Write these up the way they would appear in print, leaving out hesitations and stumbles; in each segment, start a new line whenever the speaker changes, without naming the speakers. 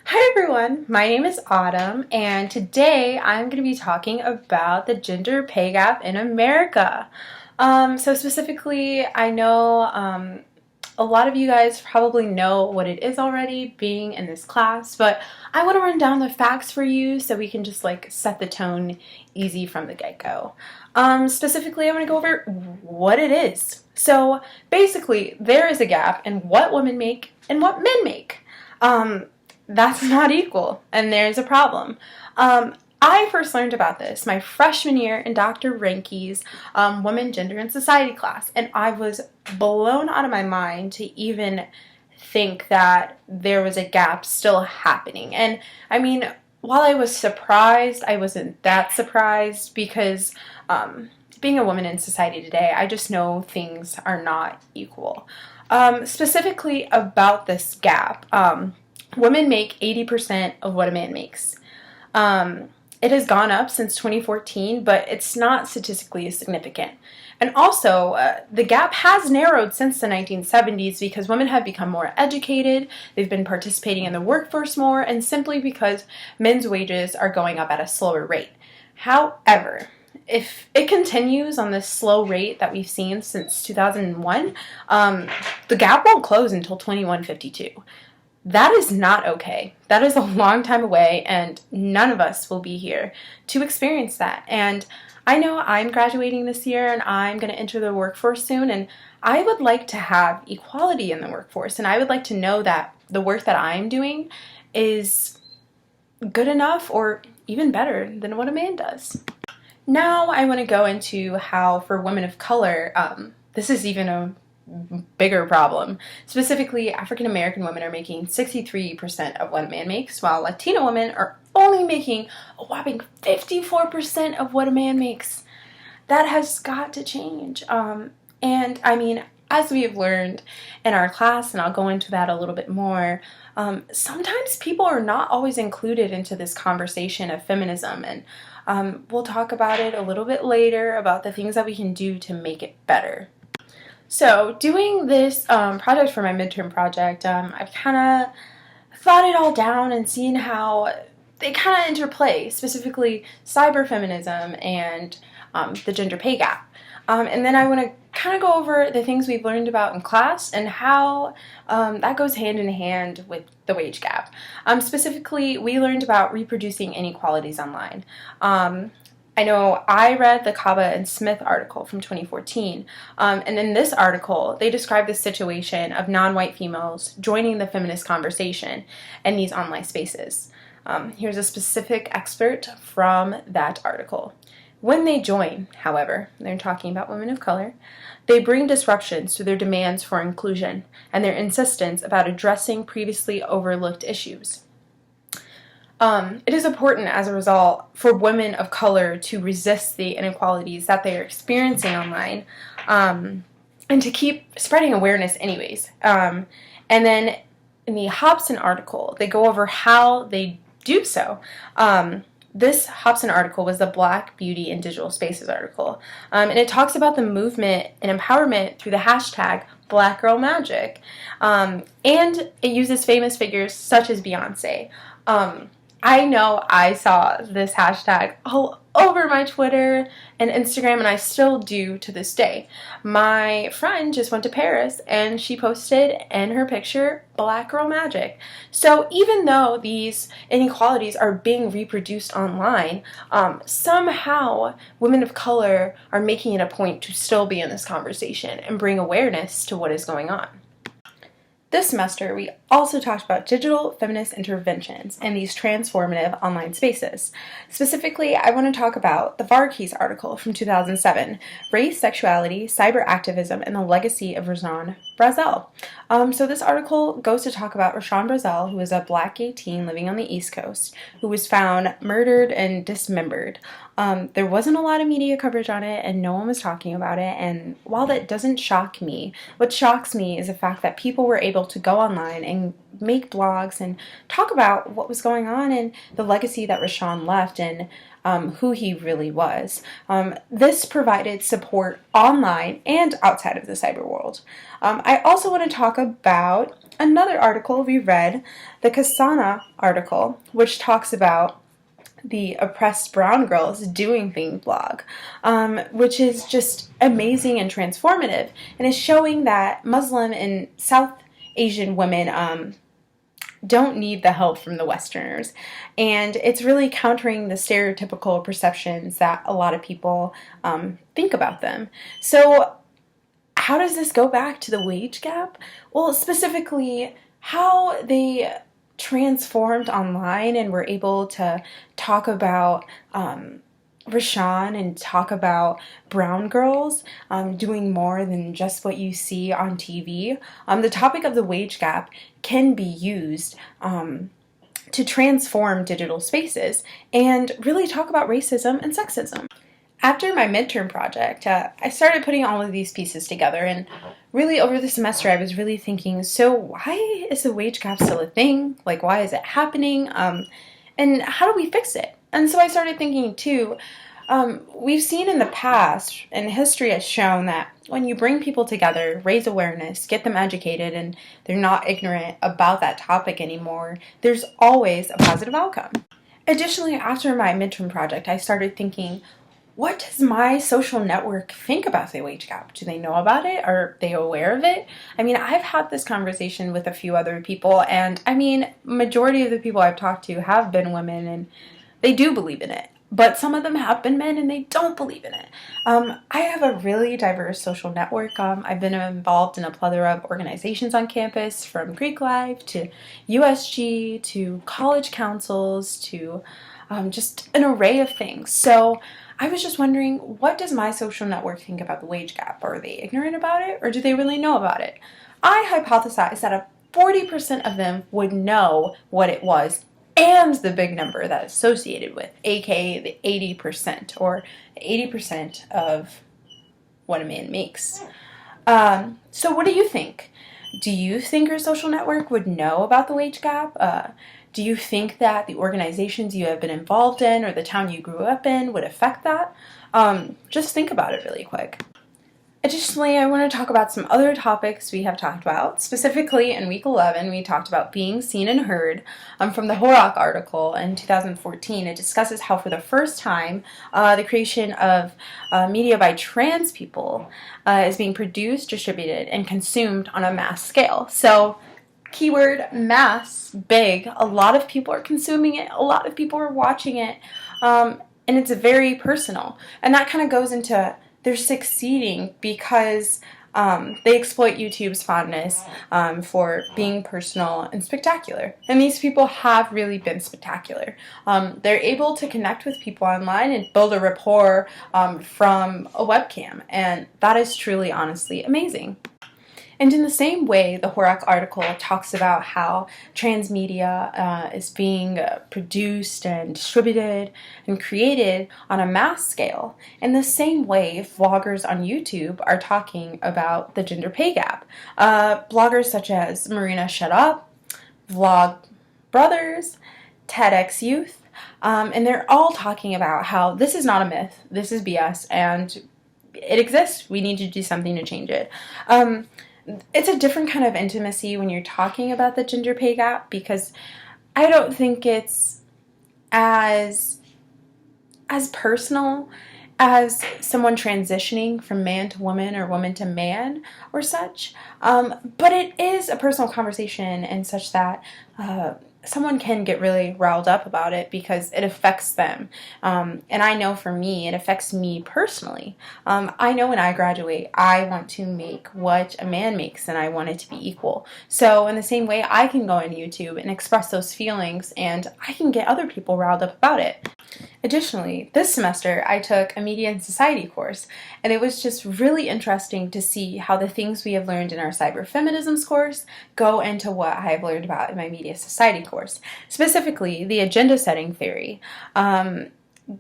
Hi everyone, my name is Autumn, and today I'm going to be talking about the gender pay gap in America. So specifically, I know a lot of you guys probably know what it is already being in this class, but I want to run down the facts for you so we can just like set the tone easy from the get-go. Specifically, I want to go over what it is. So basically, there is a gap in what women make and what men make. That's not equal, and there's a problem. I first learned about this my freshman year in Dr. Ranke's Women, Gender, and Society class, and I was blown out of my mind to even think that there was a gap still happening. And I mean, while I was surprised, I wasn't that surprised because being a woman in society today, I just know things are not equal. Specifically about this gap, women make 80% of what a man makes. It has gone up since 2014, but it's not statistically significant. And also, the gap has narrowed since the 1970s because women have become more educated, they've been participating in the workforce more, and simply because men's wages are going up at a slower rate. However, if it continues on this slow rate that we've seen since 2001, the gap won't close until 2152. That is not okay. That is a long time away, and none of us will be here to experience that. And I know I'm graduating this year, and I'm going to enter the workforce soon, and I would like to have equality in the workforce, and I would like to know that the work that I'm doing is good enough or even better than what a man does. Now I want to go into how, for women of color, this is even a bigger problem. Specifically, African American women are making 63% of what a man makes, while Latino women are only making a whopping 54% of what a man makes. That has got to change. And I mean, as we have learned in our class, and I'll go into that a little bit more, sometimes people are not always included into this conversation of feminism, and we'll talk about it a little bit later about the things that we can do to make it better. So doing this project for my midterm project, I've kind of thought it all down and seen how they kind of interplay, specifically cyberfeminism and the gender pay gap. And then I want to kind of go over the things we've learned about in class and how that goes hand in hand with the wage gap. Specifically, we learned about reproducing inequalities online. I know I read the Kaba and Smith article from 2014, and in this article, they describe the situation of non-white females joining the feminist conversation in these online spaces. Here's a specific excerpt from that article. When they join, however, they're talking about women of color, they bring disruptions to their demands for inclusion and their insistence about addressing previously overlooked issues. It is important, as a result, for women of color to resist the inequalities that they are experiencing online, and to keep spreading awareness anyways. And then in the Hobson article, they go over how they do so. This Hobson article was the Black Beauty in Digital Spaces article, and it talks about the movement and empowerment through the hashtag Black Girl Magic, and it uses famous figures such as Beyonce. I know I saw this hashtag all over my Twitter and Instagram, and I still do to this day. My friend just went to Paris, and she posted in her picture, Black Girl Magic. So even though these inequalities are being reproduced online, somehow women of color are making it a point to still be in this conversation and bring awareness to what is going on. This semester, we also talked about digital feminist interventions in these transformative online spaces. Specifically, I want to talk about the Varkey's article from 2007, Race, Sexuality, Cyber Activism, and the Legacy of Rashawn Brazel. So this article goes to talk about Rashawn Brazel, who is a Black gay teen living on the East Coast, who was found murdered and dismembered. There wasn't a lot of media coverage on it, and no one was talking about it, and while that doesn't shock me, what shocks me is the fact that people were able to go online and make blogs and talk about what was going on and the legacy that Rashawn left, and who he really was. This provided support online and outside of the cyber world. I also want to talk about another article we read, the Kasana article, which talks about the Oppressed Brown Girls Doing Thing blog, which is just amazing and transformative, and is showing that Muslim and South Asian women don't need the help from the Westerners. And it's really countering the stereotypical perceptions that a lot of people think about them. So how does this go back to the wage gap? Well, specifically, how they transformed online and were able to talk about Rashawn and talk about brown girls doing more than just what you see on TV. The topic of the wage gap can be used to transform digital spaces and really talk about racism and sexism. After my midterm project, I started putting all of these pieces together, and really over the semester I was really thinking, so why is the wage gap still a thing? Like, why is it happening? And how do we fix it? And so I started thinking too, we've seen in the past, and history has shown that when you bring people together, raise awareness, get them educated, and they're not ignorant about that topic anymore, there's always a positive outcome. Additionally, after my midterm project, I started thinking, what does my social network think about the wage gap? Do they know about it? Are they aware of it? I mean, I've had this conversation with a few other people, and I mean, majority of the people I've talked to have been women, and they do believe in it. But some of them have been men and they don't believe in it. I have a really diverse social network. I've been involved in a plethora of organizations on campus, from Greek Life to USG to college councils to just an array of things. So I was just wondering, what does my social network think about the wage gap? Are they ignorant about it, or do they really know about it? I hypothesized that 40% of them would know what it was, and the big number that is associated with, aka the 80%, or 80% of what a man makes. So what do you think? Do you think your social network would know about the wage gap? Do you think that the organizations you have been involved in or the town you grew up in would affect that? Just think about it really quick. Additionally, I want to talk about some other topics we have talked about. Specifically, in week 11, we talked about being seen and heard. From the Horrock article in 2014, it discusses how for the first time, the creation of media by trans people is being produced, distributed, and consumed on a mass scale. So, keyword mass, big. A lot of people are consuming it. A lot of people are watching it. And it's very personal. And that kind of goes into they're succeeding because they exploit YouTube's fondness for being personal and spectacular. And these people have really been spectacular. They're able to connect with people online and build a rapport from a webcam. And that is truly, honestly amazing. And in the same way, the Horrock article talks about how transmedia is being produced and distributed and created on a mass scale. In the same way, vloggers on YouTube are talking about the gender pay gap. Bloggers such as Marina Shut Up, Vlog Brothers, TEDx Youth, and they're all talking about how this is not a myth, this is BS, and it exists. We need to do something to change it. It's a different kind of intimacy when you're talking about the gender pay gap, because I don't think it's as personal as someone transitioning from man to woman or woman to man or such. But it is a personal conversation and such that someone can get really riled up about it because it affects them. And I know for me, it affects me personally. I know when I graduate, I want to make what a man makes and I want it to be equal. So in the same way, I can go on YouTube and express those feelings and I can get other people riled up about it. Additionally, this semester I took a Media and Society course, and it was just really interesting to see how the things we have learned in our Cyberfemnisms course go into what I have learned about in my Media Society course. Specifically, the agenda setting theory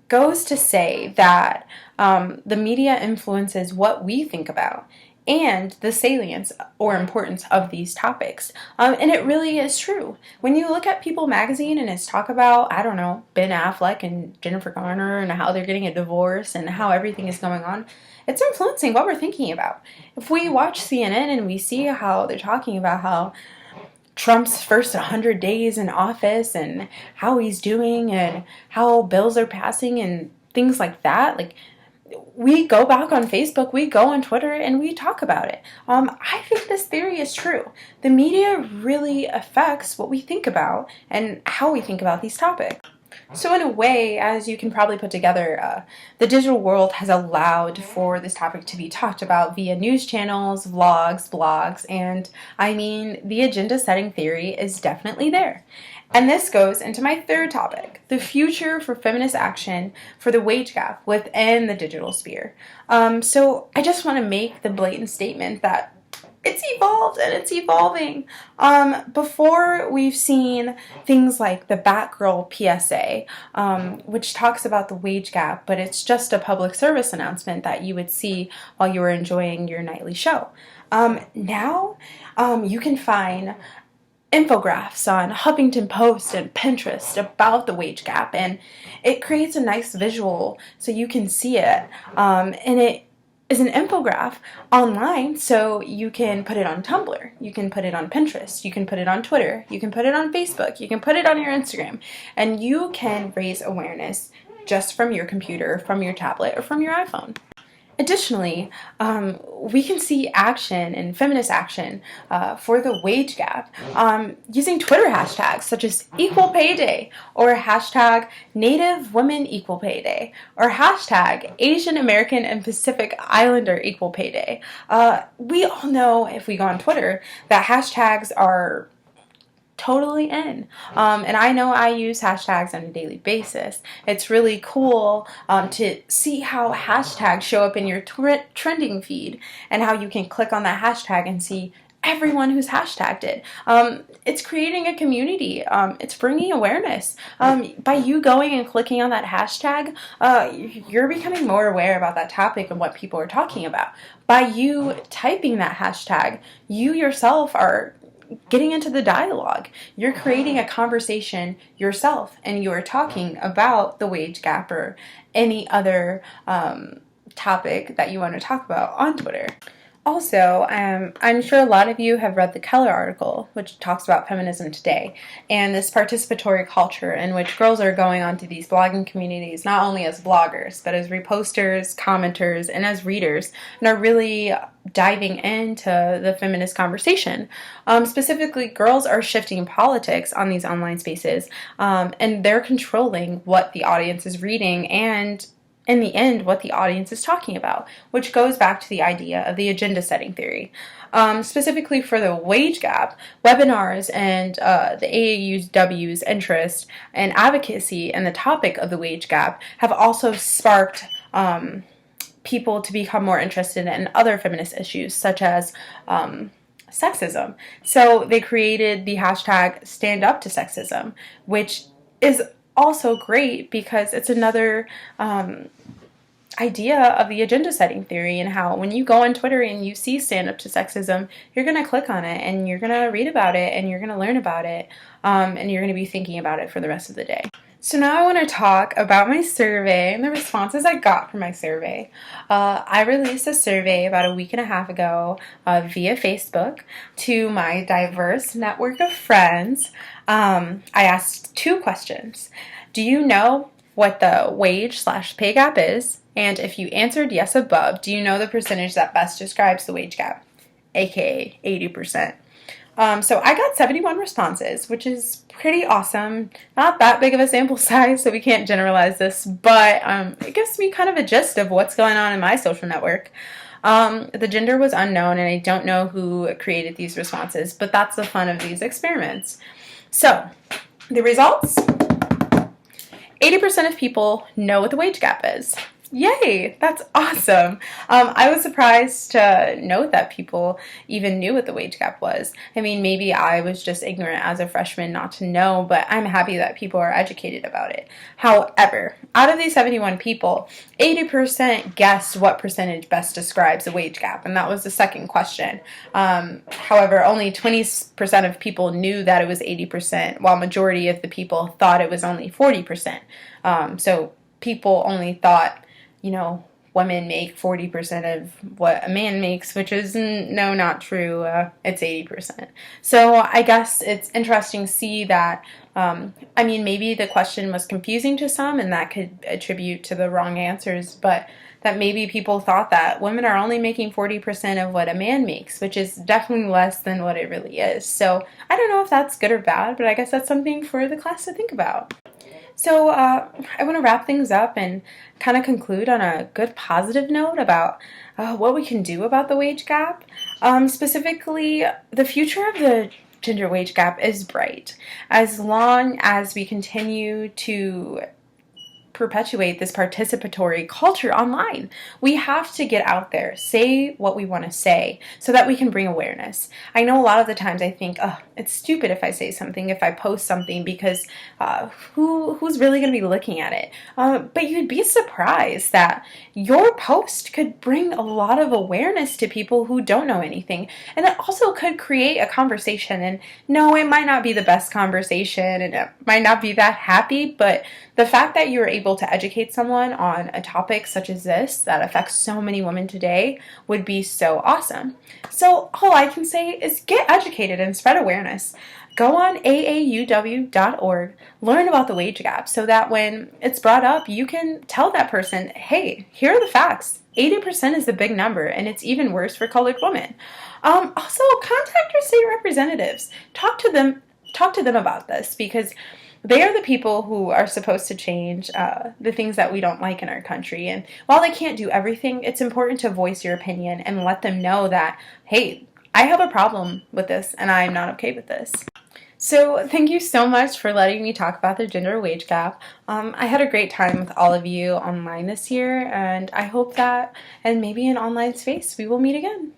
goes to say that the media influences what we think about, and the salience or importance of these topics. And it really is true. When you look at People magazine and it's talk about, I don't know, Ben Affleck and Jennifer Garner and how they're getting a divorce and how everything is going on, it's influencing what we're thinking about. If we watch CNN and we see how they're talking about how Trump's first 100 days in office and how he's doing and how bills are passing and things like that, like, we go back on Facebook, we go on Twitter, and we talk about it. I think this theory is true. The media really affects what we think about and how we think about these topics. So in a way, as you can probably put together, the digital world has allowed for this topic to be talked about via news channels, vlogs, blogs, and I mean, the agenda setting theory is definitely there. And this goes into my third topic, the future for feminist action for the wage gap within the digital sphere. So I just want to make the blatant statement that it's evolved and it's evolving. Before, we've seen things like the Batgirl PSA, which talks about the wage gap, but it's just a public service announcement that you would see while you were enjoying your nightly show. Now, you can find infographics on Huffington Post and Pinterest about the wage gap, and it creates a nice visual so you can see it, and it is an infograph online, so you can put it on Tumblr, you can put it on Pinterest, you can put it on Twitter, you can put it on Facebook, you can put it on your Instagram, and you can raise awareness just from your computer, from your tablet, or from your iPhone. Additionally, we can see action and feminist action for the wage gap using Twitter hashtags such as Equal Pay Day, or hashtag Native Women Equal Pay Day, or hashtag Asian American and Pacific Islander Equal Pay Day. We all know, if we go on Twitter, that hashtags are totally in. And I know I use hashtags on a daily basis. It's really cool to see how hashtags show up in your trending feed and how you can click on that hashtag and see everyone who's hashtagged it. It's creating a community. It's bringing awareness. By you going and clicking on that hashtag, you're becoming more aware about that topic and what people are talking about. By you typing that hashtag, you yourself are getting into the dialogue. You're creating a conversation yourself, and you're talking about the wage gap or any other topic that you want to talk about on Twitter. Also, I'm sure a lot of you have read the Keller article, which talks about feminism today, and this participatory culture in which girls are going onto these blogging communities, not only as bloggers, but as reposters, commenters, and as readers, and are really diving into the feminist conversation. Specifically, girls are shifting politics on these online spaces, and they're controlling what the audience is reading and, in the end, what the audience is talking about, which goes back to the idea of the agenda setting theory. Specifically for the wage gap, webinars and the AAUW's interest and advocacy and the topic of the wage gap have also sparked people to become more interested in other feminist issues, such as sexism. So they created the hashtag Stand Up to Sexism, which is also great because it's another idea of the agenda setting theory, and how when you go on Twitter and you see Stand Up to Sexism, you're going to click on it and you're going to read about it and you're going to learn about it, and you're going to be thinking about it for the rest of the day. So now I want to talk about my survey and the responses I got from my survey. I released a survey about a week and a half ago via Facebook to my diverse network of friends. I asked 2 questions. Do you know what the wage/pay gap is? And if you answered yes above, do you know the percentage that best describes the wage gap? AKA 80%. So I got 71 responses, which is pretty awesome. Not that big of a sample size, so we can't generalize this, but it gives me kind of a gist of what's going on in my social network. The gender was unknown, and I don't know who created these responses, but that's the fun of these experiments. So, the results? 80% of people know what the wage gap is. Yay! That's awesome. I was surprised to note that people even knew what the wage gap was. I mean, maybe I was just ignorant as a freshman not to know, but I'm happy that people are educated about it. However, out of these 71 people, 80% guessed what percentage best describes the wage gap, and that was the second question. However, only 20% of people knew that it was 80%, while majority of the people thought it was only 40%. So people only thought, women make 40% of what a man makes, which is no, not true. It's 80%. So I guess it's interesting to see that, maybe the question was confusing to some and that could attribute to the wrong answers, but that maybe people thought that women are only making 40% of what a man makes, which is definitely less than what it really is. So I don't know if that's good or bad, but I guess that's something for the class to think about. So I want to wrap things up and kind of conclude on a good positive note about what we can do about the wage gap. Specifically, the future of the gender wage gap is bright. As long as we continue to perpetuate this participatory culture online. We have to get out there, say what we want to say, so that we can bring awareness. I know a lot of the times I think, oh, it's stupid if I say something, if I post something, because who's really going to be looking at it? But you'd be surprised that your post could bring a lot of awareness to people who don't know anything. And it also could create a conversation. And no, it might not be the best conversation, and it might not be that happy, but the fact that you're able to educate someone on a topic such as this that affects so many women today would be so awesome. So all I can say is get educated and spread awareness. Go on aauw.org, learn about the wage gap so that when it's brought up, you can tell that person, hey, here are the facts. 80% is the big number, and it's even worse for colored women. Also, contact your state representatives. Talk to them about this, because they are the people who are supposed to change the things that we don't like in our country. And while they can't do everything, it's important to voice your opinion and let them know that, hey, I have a problem with this and I'm not okay with this. So thank you so much for letting me talk about the gender wage gap. I had a great time with all of you online this year, and I hope that, and maybe in online space, we will meet again.